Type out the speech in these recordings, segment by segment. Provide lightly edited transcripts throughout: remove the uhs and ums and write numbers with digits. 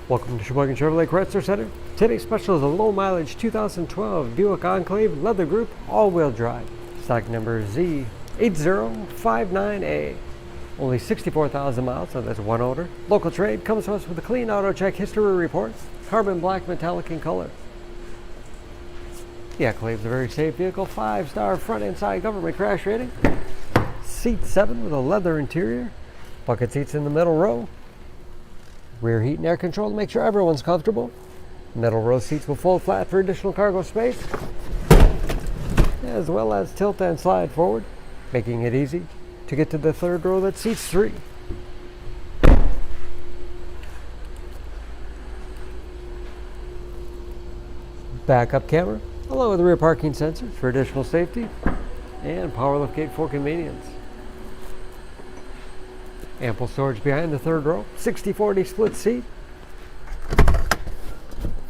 Welcome to Sheboygan Chevrolet Chrysler Center. Today's special is a low mileage 2012 Buick Enclave leather group all-wheel drive. Stock number Z8059A. Only 64,000 miles, so that's one owner. Local trade comes to us with a clean auto check history report. Carbon black metallic in color. The Enclave is a very safe vehicle. 5-star front and side government crash rating. Seat 7 with a leather interior. Bucket seats in the middle row. Rear heat and air control to make sure everyone's comfortable. Middle row seats will fold flat for additional cargo space, as well as tilt and slide forward, making it easy to get to the third row that seats 3. Backup camera, along with rear parking sensors for additional safety, and power liftgate for convenience. Ample storage behind the third row. 60/40 split seat.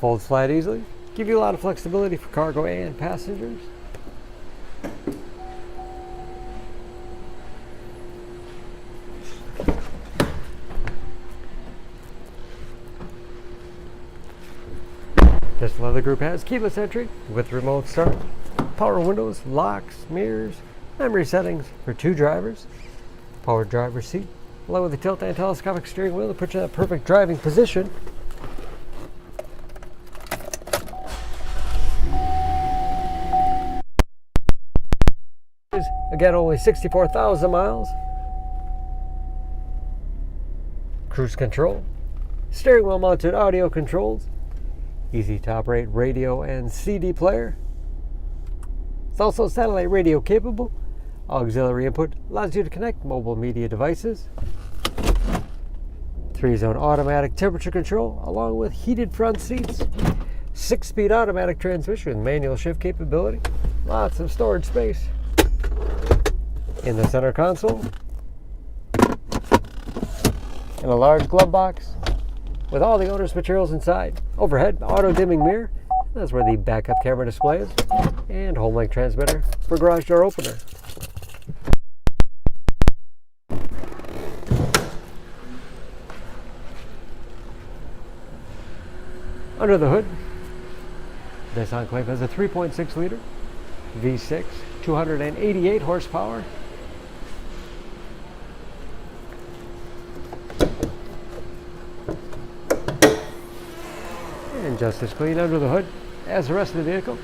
Folds flat easily. Give you a lot of flexibility for cargo and passengers. This leather group has keyless entry with remote start, power windows, locks, mirrors, memory settings for 2 drivers, power driver's seat, along with the tilt and telescopic steering wheel to put you in that perfect driving position. Again, only 64,000 miles. Cruise control, steering wheel mounted audio controls, easy to operate radio and CD player. It's also satellite radio capable. Auxiliary input allows you to connect mobile media devices. 3-zone automatic temperature control along with heated front seats. 6-speed automatic transmission with manual shift capability. Lots of storage space. In the center console. And a large glove box with all the owner's materials inside. Overhead, auto dimming mirror. That's where the backup camera display is. And home link transmitter for garage door opener. Under the hood, this Enclave has a 3.6-liter V6, 288 horsepower. And just as clean under the hood as the rest of the vehicle.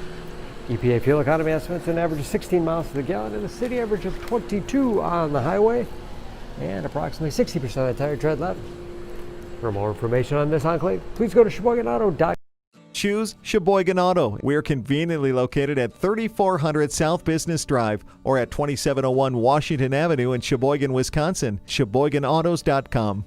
EPA fuel economy estimates an average of 16 miles to the gallon and a city average of 22 on the highway, and approximately 60% of the tire tread left. For more information on this Enclave, please go to SheboyganAuto.com. Choose Sheboygan Auto. We're conveniently located at 3400 South Business Drive or at 2701 Washington Avenue in Sheboygan, Wisconsin. SheboyganAutos.com.